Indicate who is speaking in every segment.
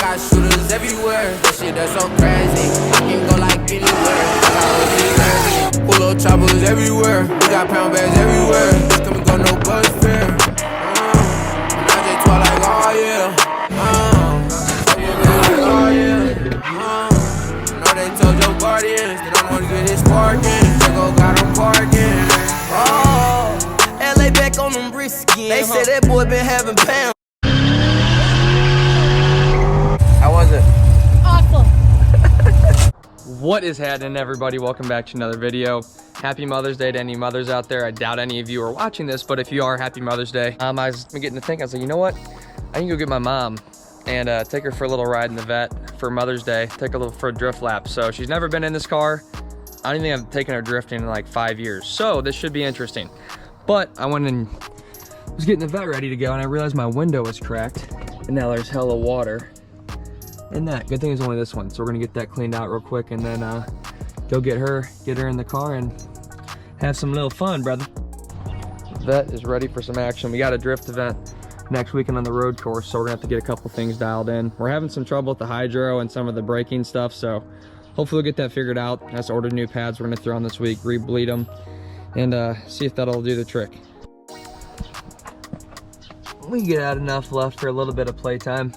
Speaker 1: got shooters everywhere. That shit that's so crazy. I can go like anywhere. I got OG crazy. Pull up choppers everywhere. We got pound bags everywhere. Come and go, no bus fare. And I just talk like, oh yeah. Oh yeah. Know they told your guardians they don't want to get his sparking. They go got him parking. Oh, LA back on them bricks again. They say that boy been having pounds. How was it?
Speaker 2: Awful.
Speaker 3: What is happening, everybody? Welcome back to another video. Happy Mother's Day to any mothers out there. I doubt any of you are watching this, but if you are, happy Mother's Day. I was getting to think, I was like, you know what? I can go get my mom and take her for a little ride in the vet for Mother's Day. Take her for a drift lap. So she's never been in this car. I don't think I've taken her drifting in like 5 years. So this should be interesting. But I went and was getting the vet ready to go, and I realized my window was cracked, and now there's hella water in that. Good thing it's only this one, so we're gonna get that cleaned out real quick and then go get her in the car and have some little fun, brother. Vet is ready for some action. We got a drift event next weekend on the road course, so we're gonna have to get a couple things dialed in. We're having some trouble with the hydro and some of the braking stuff, so hopefully we'll get that figured out. I have to order new pads we're gonna throw on this week, re-bleed them, and see if that'll do the trick. We get out enough left for a little bit of playtime.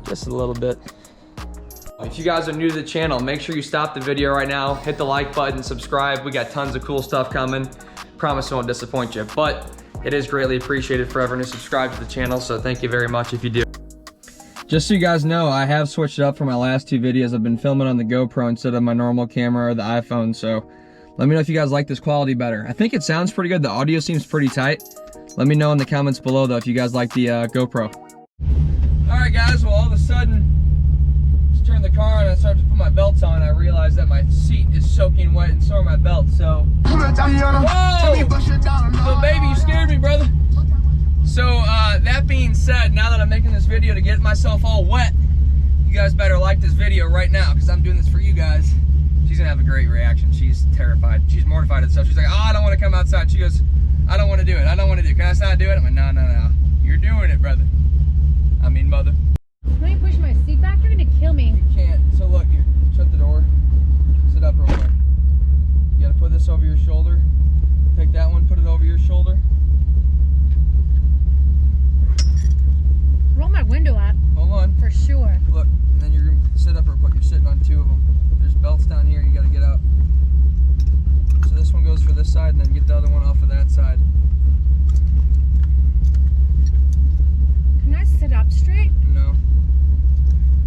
Speaker 3: Just a little bit. If you guys are new to the channel, make sure you stop the video right now, hit the like button, subscribe. We got tons of cool stuff coming. Promise I won't disappoint you, but it is greatly appreciated for everyone who subscribed to the channel, so thank you very much if you do. Just so you guys know, I have switched it up for my last two videos. I've been filming on the GoPro instead of my normal camera or the iPhone, so let me know if you guys like this quality better. I think it sounds pretty good. The audio seems pretty tight. Let me know in the comments below though if you guys like the GoPro. Alright guys, well all of a sudden, just turned the car on and I started to put my belts on. I realized that my seat is soaking wet and so are my belts, so... Whoa! Little baby, you scared me, brother. So, that being said, now that I'm making this video to get myself all wet, you guys better like this video right now, because I'm doing this for you guys. She's gonna have a great reaction. She's terrified. She's mortified and stuff. She's like, oh, I don't want to come outside. She goes, I don't want to do it. I don't want to do it. Can I not do it? I'm like, no, no, no. You're doing it, brother. I mean, mother.
Speaker 2: Can you push my seat back? You're gonna kill me.
Speaker 3: You can't. So look, here, shut the door. Sit up real quick. You gotta put this over your shoulder. Take that one, put it over your shoulder.
Speaker 2: Roll my window up.
Speaker 3: Hold on.
Speaker 2: For sure.
Speaker 3: Look, and then you're gonna sit up real quick. You're sitting on two of them. There's belts down here. You gotta get out. So this one goes for this side, and then get the other one off of that side.
Speaker 2: Can I sit up straight?
Speaker 3: No.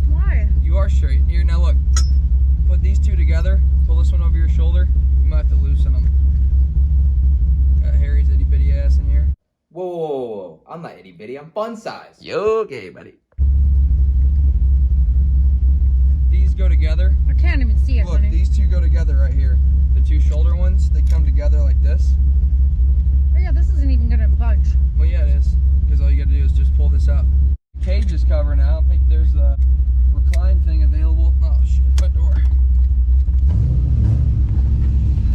Speaker 2: Why?
Speaker 3: You are straight. Here, now look. Put these two together. Pull this one over your shoulder. You might have to loosen them. Got Harry's itty bitty ass in here.
Speaker 1: Whoa, whoa, whoa, whoa. I'm not itty bitty. I'm fun size.
Speaker 3: You okay, buddy? These go together.
Speaker 2: I can't even see it,
Speaker 3: Look,
Speaker 2: honey.
Speaker 3: these two go together right here. The two shoulder ones, they come together like this.
Speaker 2: Oh yeah, this isn't even gonna budge.
Speaker 3: Well, yeah, it is. Because all you gotta do is just pull this out. Cage is covered now. I don't think there's the recline thing available. Oh shit, foot door.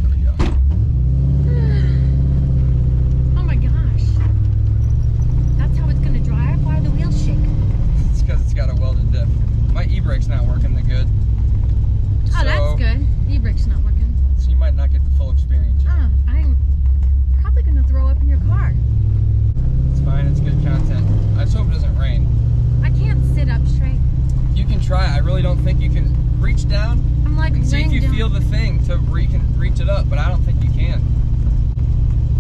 Speaker 3: There we go.
Speaker 2: Oh my gosh. That's how it's gonna drive? Why are the wheels shaking?
Speaker 3: It's because it's got a welded diff. My e-brake's not working that good.
Speaker 2: Oh, that's good. E-brake's not working.
Speaker 3: So you might not get the full experience yet.
Speaker 2: I'm probably gonna throw up in your car.
Speaker 3: It's fine, it's good content. I just hope it doesn't rain.
Speaker 2: I can't sit up straight.
Speaker 3: You can try. I really don't think you can. Reach down.
Speaker 2: I'm like
Speaker 3: See if you
Speaker 2: down.
Speaker 3: feel the thing to where you can reach it up, but I don't think you can.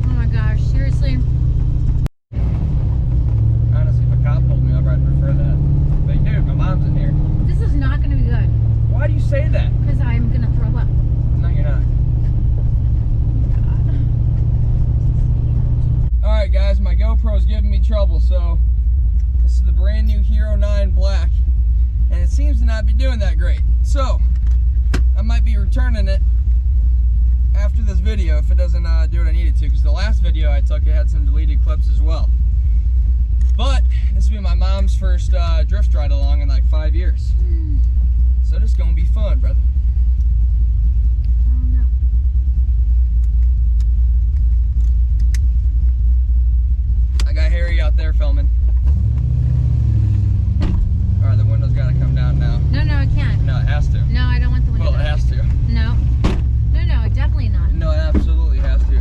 Speaker 2: Oh my gosh, seriously.
Speaker 3: Honestly, if a cop pulled me over, I'd prefer that. But dude, my mom's in here.
Speaker 2: This is not gonna be good.
Speaker 3: Why do you say that?
Speaker 2: Because I'm gonna throw up.
Speaker 3: No, you're not.
Speaker 2: God.
Speaker 3: Alright guys, my GoPro's giving me trouble, so this is the brand new Hero 9 Black, and it seems to not be doing that great. So, I might be returning it after this video if it doesn't do what I need it to, because the last video I took, it had some deleted clips as well. But, this will be my mom's first drift ride along in like 5 years. So this is gonna be fun, brother.
Speaker 2: Oh no.
Speaker 3: I got Harry out there filming. Alright, the
Speaker 2: No, no, it can't.
Speaker 3: No, it has to.
Speaker 2: No, I don't want the window
Speaker 3: Well, it
Speaker 2: down.
Speaker 3: has to.
Speaker 2: No. No, no, definitely not.
Speaker 3: No, it absolutely has to.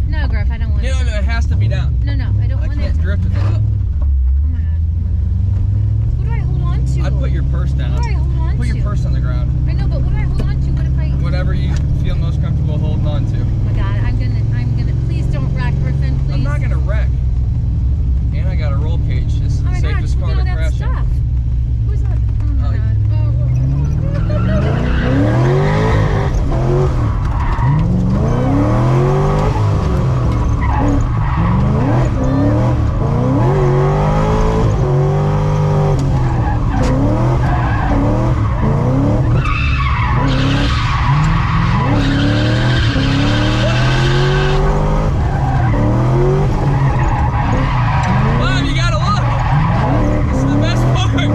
Speaker 2: No, Griff, I don't want it.
Speaker 3: No, it has to be down.
Speaker 2: No, no, I don't
Speaker 3: I
Speaker 2: want it.
Speaker 3: can't drift with it up.
Speaker 2: Oh my god. What do I hold on to?
Speaker 3: I'd put your purse down.
Speaker 2: What do I hold on
Speaker 3: Put
Speaker 2: to?
Speaker 3: your purse on the ground.
Speaker 2: I know, but what do I hold on to? What if I...
Speaker 3: Whatever you feel most comfortable holding on to.
Speaker 2: Oh my god, I'm gonna, please don't wreck, Griffin, please.
Speaker 3: I'm not gonna wreck. And I got a roll cage. This is
Speaker 2: Oh
Speaker 3: the
Speaker 2: my god,
Speaker 3: safest
Speaker 2: look
Speaker 3: car
Speaker 2: at
Speaker 3: to
Speaker 2: all that
Speaker 3: crash in.
Speaker 2: stuff. Who's that? Oh my
Speaker 3: Oh,
Speaker 2: god.
Speaker 3: Mom, you gotta look. This is the best part.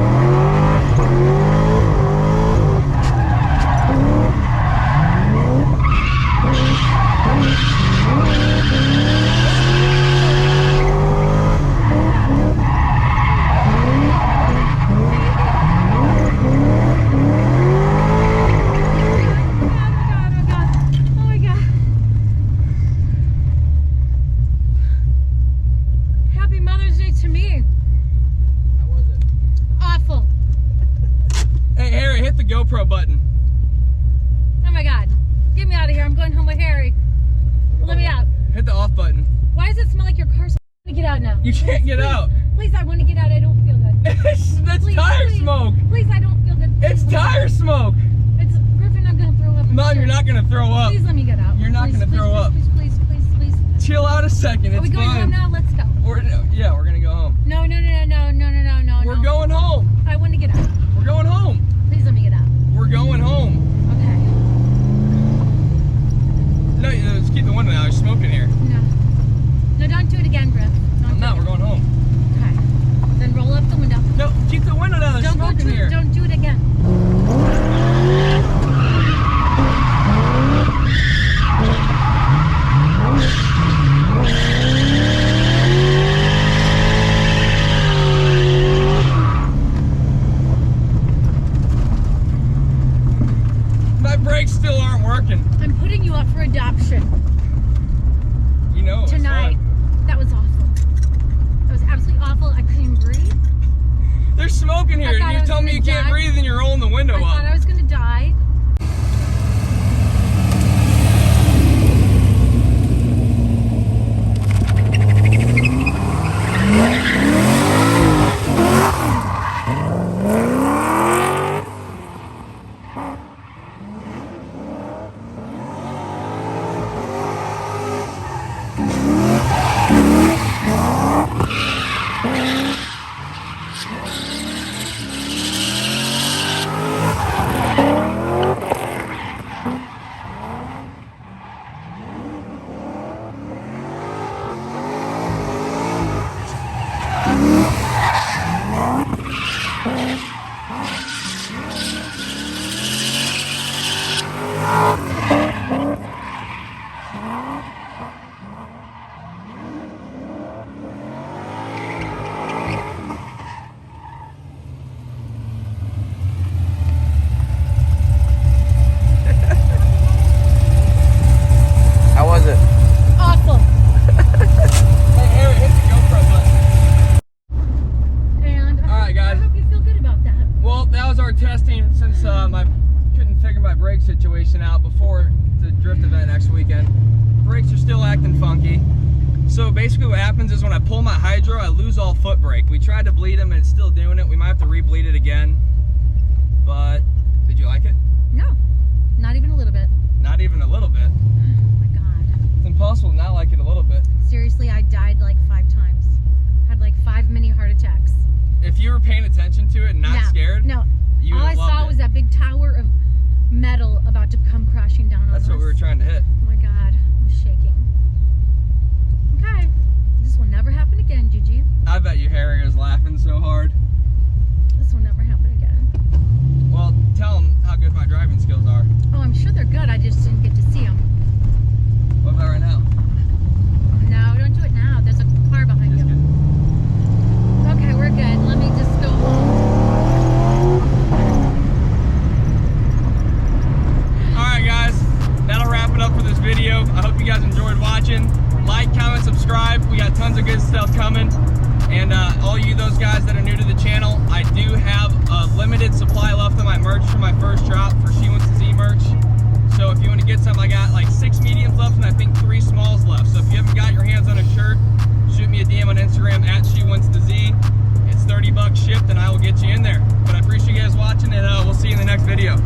Speaker 2: Oh my god. Happy Mother's Day to me.
Speaker 3: How was it?
Speaker 2: Awful.
Speaker 3: Hey, Harry, hit the GoPro button.
Speaker 2: Oh my god. Get me out of here. I'm going home with Harry. Let me out.
Speaker 3: Hit the off button.
Speaker 2: Why does it smell like your car? I want to get out now.
Speaker 3: You can't get out.
Speaker 2: Please, I want to get out. I don't feel good.
Speaker 3: That's
Speaker 2: Please,
Speaker 3: tire
Speaker 2: please.
Speaker 3: smoke.
Speaker 2: Please, I don't feel good.
Speaker 3: It's
Speaker 2: Please, let me
Speaker 3: tire
Speaker 2: out.
Speaker 3: smoke.
Speaker 2: It's Griffin. I'm gonna throw up. I'm
Speaker 3: Mom,
Speaker 2: sure.
Speaker 3: you're not gonna throw up.
Speaker 2: Please let me get out.
Speaker 3: You're not
Speaker 2: Please,
Speaker 3: gonna
Speaker 2: please,
Speaker 3: throw
Speaker 2: please,
Speaker 3: up.
Speaker 2: Please, please, please, please.
Speaker 3: Chill out a second.
Speaker 2: Are we
Speaker 3: It's
Speaker 2: going home
Speaker 3: fine.
Speaker 2: now? Let's go.
Speaker 3: Yeah, we're gonna go home.
Speaker 2: No, no, no, no, no, no, no, no.
Speaker 3: We're
Speaker 2: no.
Speaker 3: going home.
Speaker 2: I want to get out.
Speaker 3: We're going home.
Speaker 2: Please let me get out.
Speaker 3: We're going home.
Speaker 2: Okay.
Speaker 3: No, let's keep the window down. There's smoke in here.
Speaker 2: No. No, don't do it again, Griff. Don't
Speaker 3: No,
Speaker 2: do
Speaker 3: we're
Speaker 2: it.
Speaker 3: going home.
Speaker 2: Okay. Then roll up the window.
Speaker 3: No, keep the window down. There's
Speaker 2: Don't go
Speaker 3: smoke in
Speaker 2: to
Speaker 3: here.
Speaker 2: Don't do it again.
Speaker 3: My brakes still aren't working.
Speaker 2: I'm putting you up for adoption
Speaker 3: You know it was
Speaker 2: tonight.
Speaker 3: fun.
Speaker 2: That was awful. That was absolutely awful. I couldn't even breathe.
Speaker 3: There's smoke in
Speaker 2: I
Speaker 3: here.
Speaker 2: thought I
Speaker 3: You
Speaker 2: was
Speaker 3: tell me
Speaker 2: gonna
Speaker 3: you can't
Speaker 2: die.
Speaker 3: breathe and you're rolling the window
Speaker 2: I thought
Speaker 3: up.
Speaker 2: I was gonna die.
Speaker 3: How was it?
Speaker 2: Awful.
Speaker 3: Hey, Harry, hit the GoPro button.
Speaker 2: And
Speaker 3: All right, guys.
Speaker 2: I hope you feel good about that.
Speaker 3: Well, that was our testing since I couldn't figure my brake situation out before the drift event next weekend. Brakes are still acting funky. So basically what happens is when I pull my hydro, I lose all foot brake. We tried to bleed them and it's still doing it. We might have to re-bleed it again. But, did you like it?
Speaker 2: No, not even a little bit.
Speaker 3: Not even a little bit.
Speaker 2: Oh my god.
Speaker 3: It's impossible to not like it a little bit.
Speaker 2: Seriously, I died like 5 times. Had like 5 mini heart attacks.
Speaker 3: If you were paying attention to it and not
Speaker 2: No,
Speaker 3: scared,
Speaker 2: No.
Speaker 3: you
Speaker 2: All
Speaker 3: would
Speaker 2: I
Speaker 3: have loved
Speaker 2: saw
Speaker 3: it.
Speaker 2: was that big tower of metal about to come crashing down on us.
Speaker 3: That's what we were trying to hit.
Speaker 2: Oh my god, I'm shaking. Okay. This will never happen again, Gigi.
Speaker 3: I bet you Harry was laughing so hard.
Speaker 2: This will never happen again.
Speaker 3: Well, tell him how good my driving skills are.
Speaker 2: Oh, I'm sure they're good. I just didn't get to see them.
Speaker 3: What about right now?
Speaker 2: No, don't do it now. There's a car behind
Speaker 3: Just
Speaker 2: you.
Speaker 3: kidding.
Speaker 2: Okay, we're good. Let me just go home.
Speaker 3: I hope you guys enjoyed watching. Like, comment, subscribe. We got tons of good stuff coming. And all you those guys that are new to the channel, I do have a limited supply left of my merch from my first drop for She Wants to Z merch. So if you want to get some, I got like 6 mediums left and I think 3 smalls left. So if you haven't got your hands on a shirt, shoot me a DM on Instagram at She Wants to Z. It's $30 shipped and I will get you in there. But I appreciate you guys watching and we'll see you in the next video.